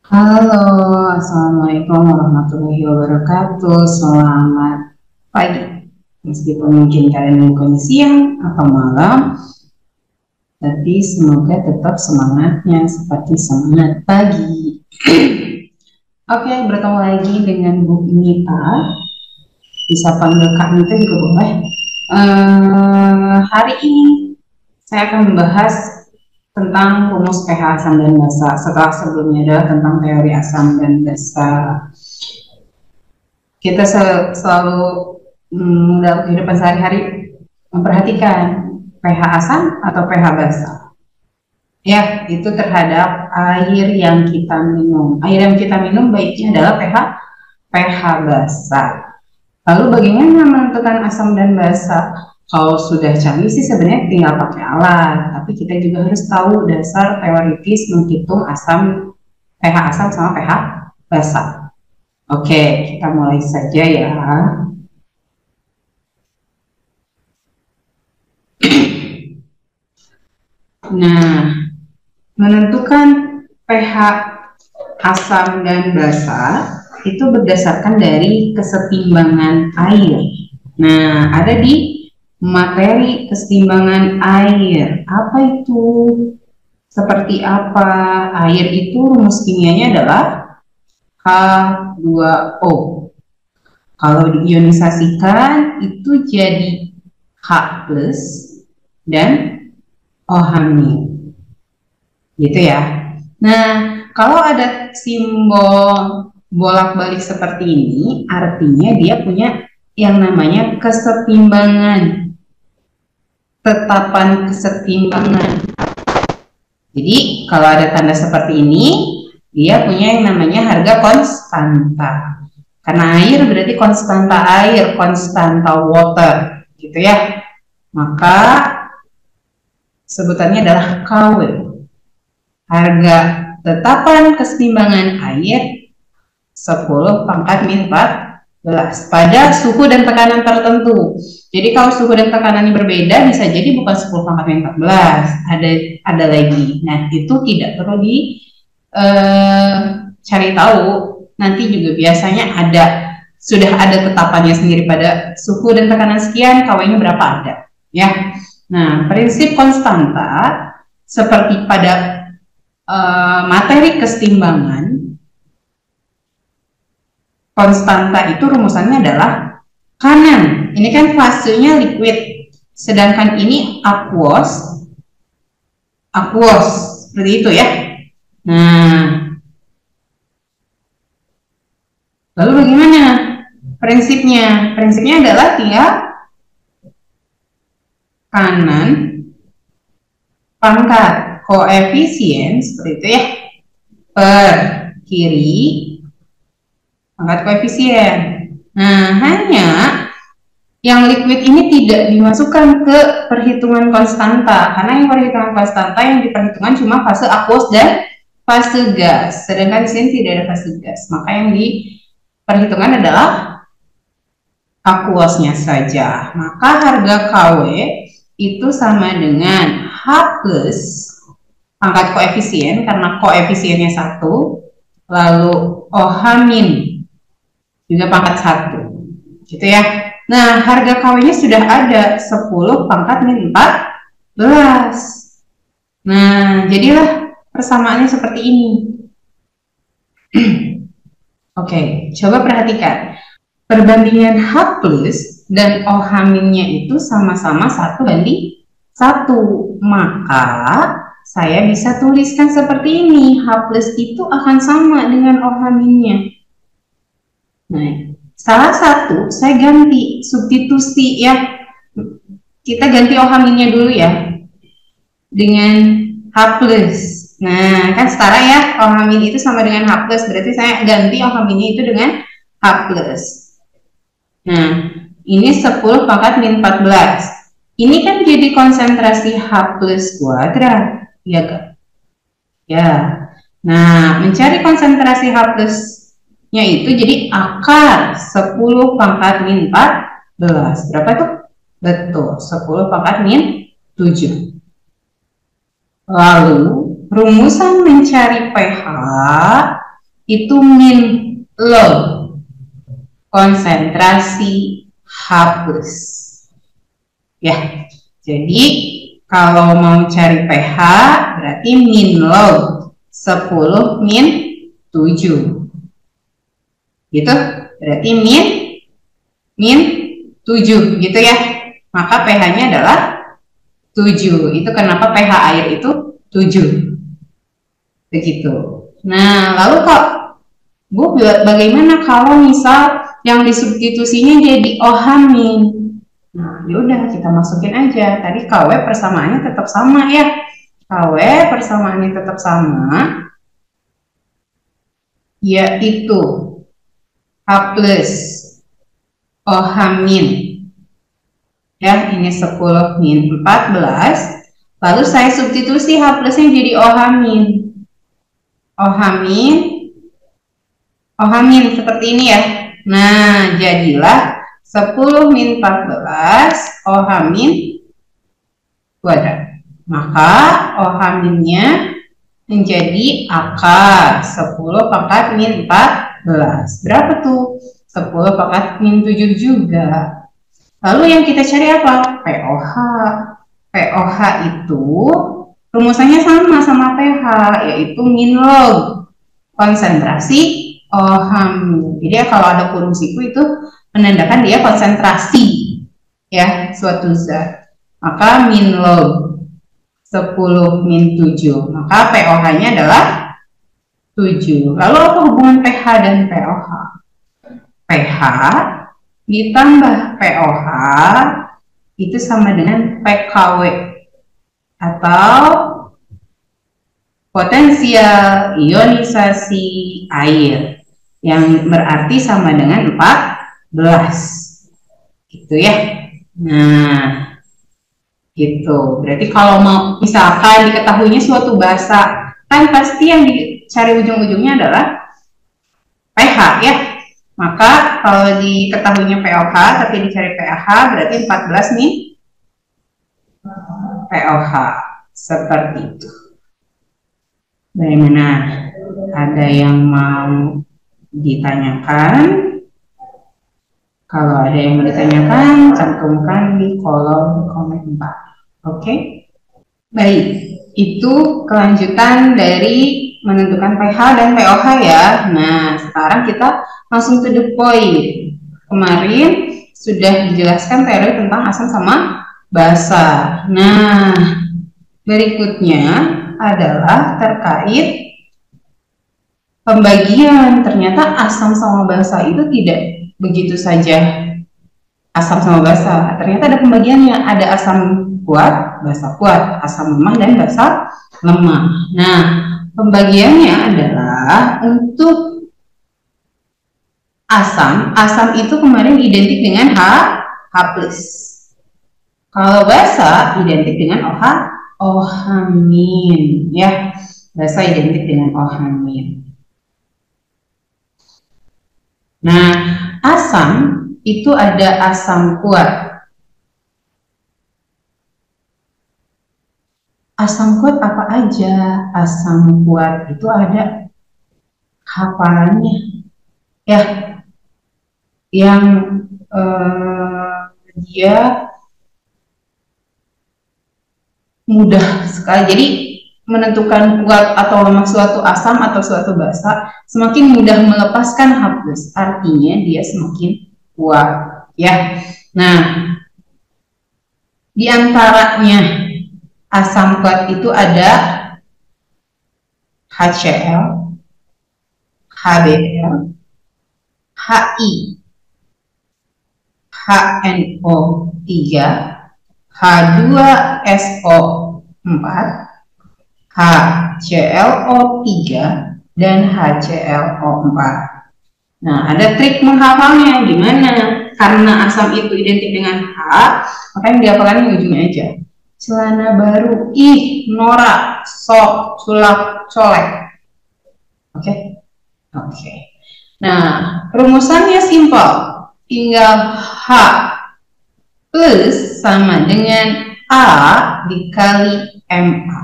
Halo, Assalamualaikum warahmatullahi wabarakatuh. Selamat pagi. Meskipun mungkin kalian bukannya siang atau malam, tapi semoga tetap semangatnya seperti semangat pagi. Oke, bertemu lagi dengan Bu Nita. Bisa panggil Kak Nita juga boleh. Hari ini saya akan membahas tentang rumus pH asam dan basa. Setelah sebelumnya adalah tentang teori asam dan basa. Kita selalu dalam kehidupan sehari-hari memperhatikan pH asam atau pH basa. Ya, itu terhadap air yang kita minum. Air yang kita minum baiknya adalah pH basa. Lalu bagaimana menentukan asam dan basa? Kalau sudah canggih sih sebenarnya tinggal pakai alat, tapi kita juga harus tahu dasar teoritis menghitung pH asam sama pH basa. Oke, kita mulai saja ya. Nah, menentukan pH asam dan basa itu berdasarkan dari kesetimbangan air. Nah, ada di materi kesetimbangan air. Apa itu? Seperti apa? Air itu rumus kimianya adalah H2O. Kalau diionisasikan itu jadi H plus dan OH-. Gitu ya. Nah, kalau ada simbol bolak-balik seperti ini, artinya dia punya yang namanya kesetimbangan, tetapan kesetimbangan. Jadi, kalau ada tanda seperti ini, dia punya yang namanya harga konstanta. Karena air berarti konstanta air, konstanta water, gitu ya. Maka sebutannya adalah KW. Harga tetapan kesetimbangan air 10 pangkat min 14 pada suhu dan tekanan tertentu. Jadi kalau suhu dan tekanannya berbeda bisa jadi bukan 10 pangkat min 14, ada lagi. Nah, itu tidak perlu cari tahu. Nanti juga biasanya sudah ada tetapannya sendiri pada suhu dan tekanan sekian, KW-nya berapa ada, ya. Nah, prinsip konstanta seperti pada materi kesetimbangan, konstanta itu rumusannya adalah kanan. Ini kan fasenya liquid, sedangkan ini aqueous, seperti itu ya. Nah, lalu bagaimana prinsipnya? Prinsipnya adalah tinggal kanan pangkat koefisien seperti itu ya, per kiri pangkat koefisien. Nah, hanya yang liquid ini tidak dimasukkan ke perhitungan konstanta, karena yang perhitungan konstanta yang diperhitungkan cuma fase aqueous dan fase gas, sedangkan di sini tidak ada fase gas. Maka yang diperhitungkan adalah aqueousnya saja. Maka harga KW itu sama dengan H plus pangkat koefisien, karena koefisiennya 1, lalu OH min juga pangkat 1, gitu ya. Nah, harga KW-nya sudah ada 10 pangkat min 14. Nah, jadilah persamaannya seperti ini. Oke, coba perhatikan. Perbandingan H plus dan OH min-nya itu sama-sama 1:1. Maka saya bisa tuliskan seperti ini. H plus itu akan sama dengan OH min-nya. Nah, salah satu saya ganti, substitusi ya. Kita ganti OH min-nya dulu ya, dengan H plus. Nah, kan setara ya, OH min itu sama dengan H plus. Berarti saya ganti OH min-nya itu dengan H plus. Nah, ini 10 pangkat min 14. Ini kan jadi konsentrasi H plus kuadrat, ya kan? Ya. Nah, mencari konsentrasi H plusnya itu jadi akar 10 pangkat min 14. Berapa itu? Betul, 10 pangkat min 7. Lalu, rumusan mencari pH itu min log konsentrasi H+. Ya, jadi kalau mau cari pH berarti min log 10 min 7. Gitu, berarti min 7 gitu ya. Maka pH-nya adalah 7. Itu kenapa pH air itu 7. Begitu. Nah, lalu kok Bu, bagaimana kalau misal yang disubstitusinya jadi OH min? Nah, yaudah kita masukin aja. Tadi KW persamaannya tetap sama ya. KW persamaannya tetap sama, yaitu H plus OH min. Ya, ini 10 min 14. Lalu saya substitusi H plusnya jadi OH min. OH min seperti ini ya. Nah, jadilah 10 min 14 OH min kuadrat. Maka OH minnya menjadi AK 10 pangkat min 14. Berapa tuh? 10 pangkat min 7 juga. Lalu yang kita cari apa? pOH. pOH itu rumusannya sama pH, yaitu min log konsentrasi OH min. Jadi kalau ada kurung siku itu menandakan dia konsentrasi ya suatu zat. Maka min log 10 min 7. Maka pOH-nya adalah 7. Lalu apa hubungan pH dan pOH? pH ditambah pOH itu sama dengan pKW atau potensial ionisasi air, yang berarti sama dengan 14 gitu ya. Nah, gitu. Berarti kalau mau misalkan diketahuinya suatu basa, kan pasti yang dicari ujung-ujungnya adalah pH ya. Maka kalau diketahuinya pOH tapi dicari pH berarti 14 nih pOH. Seperti itu. Bagaimana? Ada yang mau ditanyakan? Kalau ada yang mau ditanyakan, cantumkan di kolom komentar. Oke? Baik, itu kelanjutan dari menentukan pH dan pOH ya. Nah, sekarang kita langsung to the point. Kemarin sudah dijelaskan teori tentang asam sama basa. Nah, berikutnya adalah terkait pembagian. Ternyata asam sama basa itu tidak begitu saja asam sama basa. Ternyata ada pembagiannya. Ada asam kuat, basa kuat, asam lemah, dan basa lemah. Nah, pembagiannya adalah untuk asam itu kemarin identik dengan H+. Kalau basa identik dengan OH min ya. Basa identik dengan OH min. Nah, asam itu ada asam kuat. Asam kuat apa aja? Asam kuat itu ada hafalannya ya, yang dia mudah sekali. Jadi menentukan kuat atau lemah suatu asam atau suatu basa semakin mudah melepaskan H+, artinya dia semakin kuat ya. Nah, diantaranya asam kuat itu ada HCl, HBl, HI, HNO3, H2SO4, HClO3, dan HClO4. Nah, ada trik menghafalnya gimana? Karena asam itu identik dengan H, maka yang dihafalkan di ujungnya aja. Celana baru, ih, norak, sok, sulap, colek. Oke? Oke. Nah, rumusannya simpel. Tinggal H plus sama dengan A dikali MA.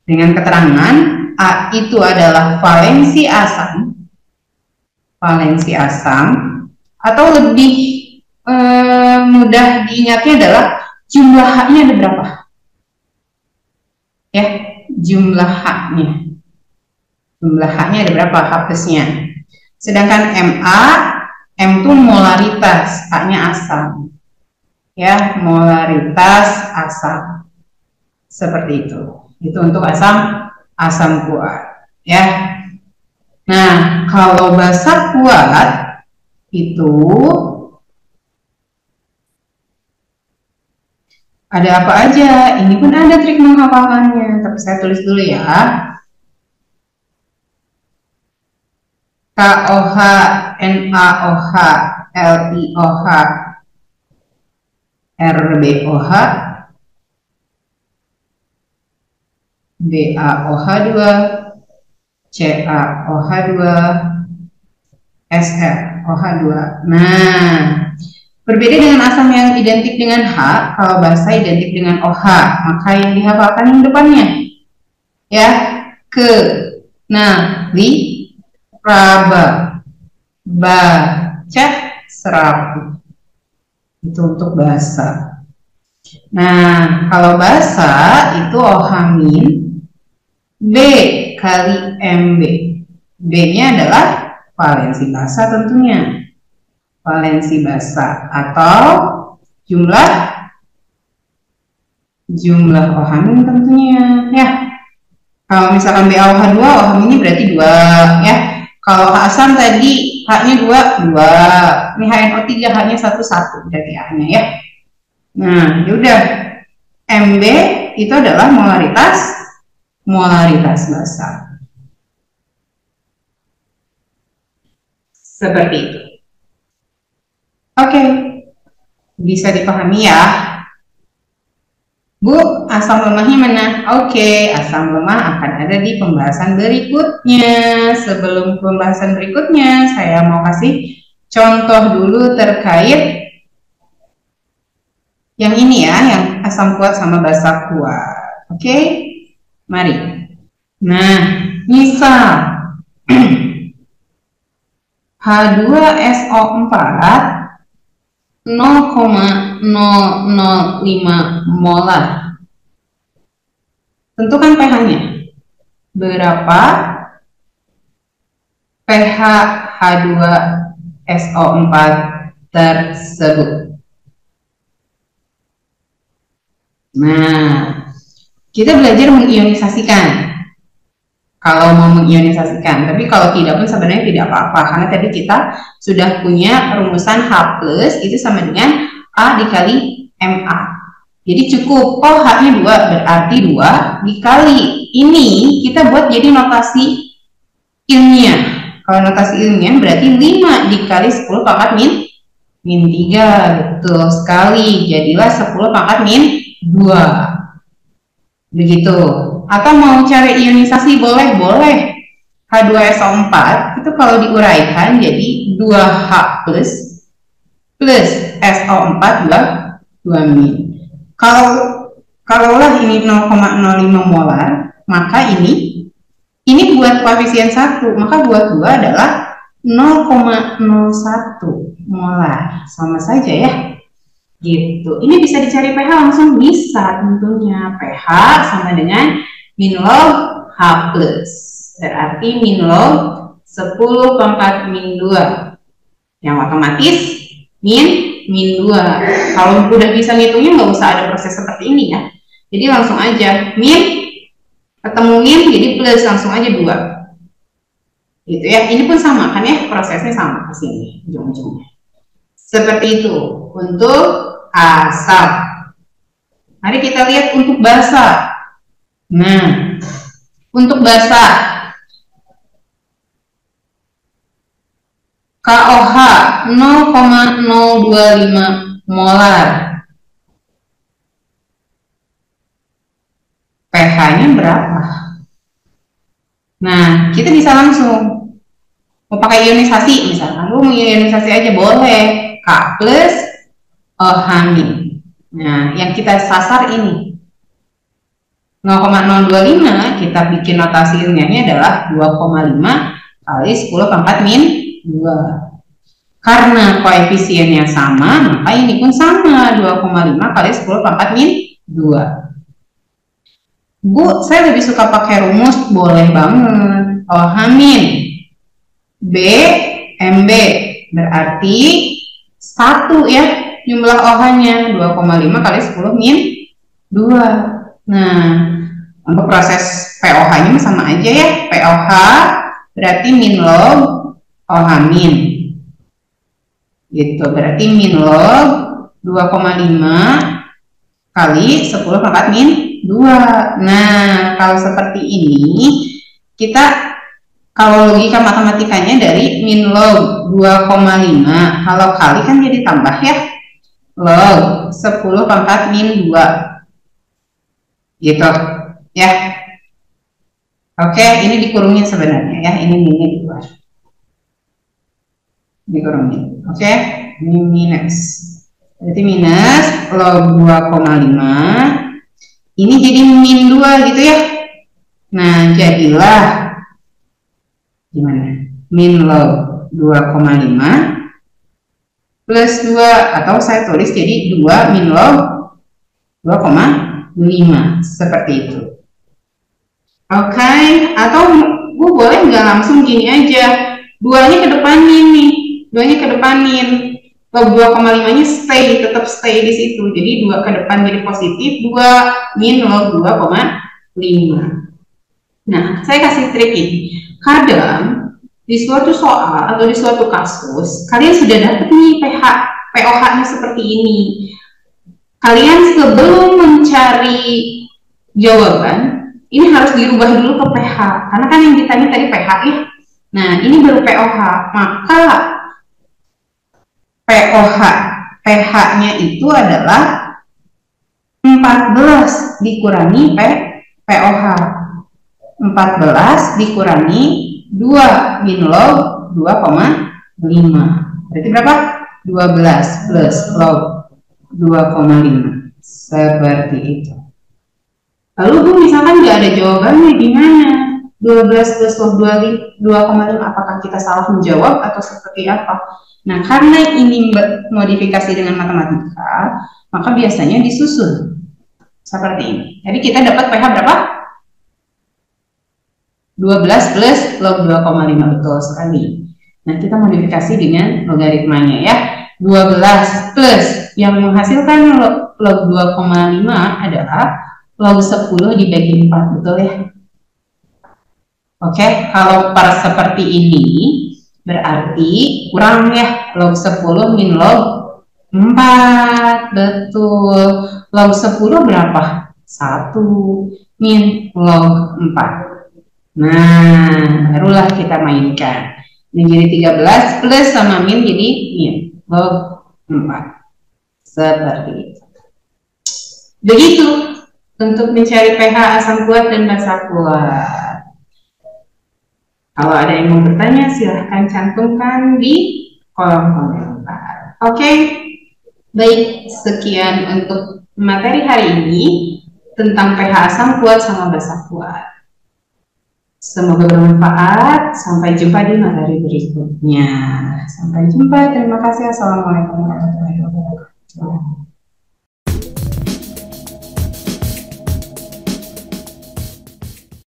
Dengan keterangan A itu adalah valensi asam, atau lebih mudah diingatnya adalah jumlah H-nya ada berapa? Ya, jumlah H-nya. Jumlah H-nya ada berapa? H plusnya. Sedangkan MA, M itu molaritas, H-nya asam. Ya, molaritas asam. Seperti itu. Itu untuk asam kuat. Ya. Nah, kalau basa kuat itu ada apa aja? Ini pun ada trik menghafalkannya, tapi saya tulis dulu ya. KOH, NaOH, LiOH, RbOH, BaOH2, CaOH2, SrOH2. Nah, berbeda dengan asam yang identik dengan H, kalau basa identik dengan OH, maka yang dihafalkan yang depannya. Ya, ke. Nah, raba, baca, serapu. Itu untuk basa. Nah, kalau basa itu OH min B kali MB. B-nya adalah valensi basa tentunya. Valensi basa atau jumlah OH min tentunya ya. Kalau misalkan BaOH2, OH minnya berarti 2 ya. Kalau H asam tadi H-nya 2. Ini HNO3, H-nya 1 berarti A-nya ya. Nah, yaudah. MB itu adalah molaritas basa. Seperti itu. Oke. Bisa dipahami ya. Bu, asam lemahnya mana? Oke, asam lemah akan ada di pembahasan berikutnya. Sebelum pembahasan berikutnya, saya mau kasih contoh dulu terkait yang ini ya, yang asam kuat sama basa kuat. Oke, mari. Nah, misal H2SO4 0,005 molar. Tentukan pH-nya. Berapa pH H2SO4 tersebut? Nah, kita belajar mengionisasikan. Kalau mau mengionisasikan, tapi kalau tidak pun sebenarnya tidak apa-apa, karena tadi kita sudah punya rumusan H+ itu sama dengan A dikali MA. Jadi cukup, oh H-nya 2, berarti 2 dikali. Ini kita buat jadi notasi ilmiah. Kalau notasi ilmiah berarti 5 dikali 10 pangkat min 3. Betul sekali, jadilah 10 pangkat min 2. Begitu. Atau mau cari ionisasi boleh. H2SO4 itu kalau diuraikan jadi 2H plus SO4 2 min. Kalaulah ini 0,05 molar, maka ini buat koefisien 1, maka buat 2 adalah 0,01 molar. Sama saja ya. Gitu. Ini bisa dicari pH langsung, bisa tentunya. pH sama dengan min log H+. Berarti min log 10 pangkat min 2. Yang otomatis min 2. Kalau udah bisa ngitungnya nggak usah ada proses seperti ini ya. Jadi langsung aja min ketemu min jadi plus, langsung aja 2. Gitu ya. Ini pun sama kan ya, prosesnya sama ke sini ujung-ujungnya. Seperti itu untuk asam. Mari kita lihat untuk basa. Nah, untuk basa KOH 0,025 molar. pH-nya berapa? Nah, kita bisa langsung mau pakai ionisasi, misalkan lu mau ionisasi aja boleh, K plus OH min. Nah, yang kita sasar ini 0,025 kita bikin notasi ilmiahnya adalah 2,5 kali 10 pangkat min 2. Karena koefisiennya sama, maka ini pun sama, 2,5 kali 10 pangkat min 2. Bu, saya lebih suka pakai rumus, boleh banget. OH min B MB berarti 1 ya, jumlah OH-nya 2,5 kali 10 min 2. Nah, untuk proses POH-nya sama aja ya, POH berarti min log OH min. Gitu, berarti min log 2,5 kali 10 pangkat min 2. Nah, kalau seperti ini, kita kalau logika matematikanya dari min log 2,5, kalau kali kan jadi tambah ya, log 10 pangkat min 2. Gitu, ya. Oke, ini dikurungin sebenarnya ya, ini minnya di luar. Dikurungin, oke, ini minus. Berarti minus log 2,5. Ini jadi min 2 gitu ya. Nah, jadilah gimana? Min log 2,5 plus 2, atau saya tulis jadi 2 min log 2,5 seperti itu. Oke, atau Bu boleh nggak langsung gini aja, 2-nya kedepanin nih, 2-nya kedepanin, log 2,5-nya tetap stay di situ. Jadi 2 ke depan jadi positif, 2 min log 2,5. Nah, saya kasih trik ini. Kadang di suatu soal atau di suatu kasus, kalian sudah dapat nih POH-nya seperti ini. Kalian sebelum mencari jawaban, ini harus dirubah dulu ke PH. Karena kan yang ditanya tadi PH ya. Nah, ini baru POH. Maka PH-nya itu adalah 14 dikurangi POH. 14 dikurangi 2 min log 2,5. Berarti berapa? 12 plus log 2,5. Seperti itu. Lalu Bu, misalkan nggak ada jawabannya, gimana? 12 plus log 2,5, apakah kita salah menjawab atau seperti apa? Nah, karena ini modifikasi dengan matematika, maka biasanya disusun seperti ini. Jadi kita dapat PH berapa? 12 plus log 2,5, betul sekali. Nah, kita modifikasi dengan logaritmanya ya. 12 plus yang menghasilkan log 2,5 adalah log 10 dibagi 4, betul ya? Oke, kalau seperti ini berarti kurang ya, log 10 min log 4, betul. Log 10 berapa? 1 min log 4. Nah, barulah kita mainkan. Ini jadi 13 plus sama min jadi min log 4. Seperti itu. Begitu untuk mencari pH asam kuat dan basa kuat. Kalau ada yang mau bertanya, silahkan cantumkan di kolom komentar. Oke, baik, sekian untuk materi hari ini tentang pH asam kuat sama basa kuat. Semoga bermanfaat. Sampai jumpa di materi berikutnya. Sampai jumpa. Terima kasih. Assalamualaikum warahmatullahi wabarakatuh.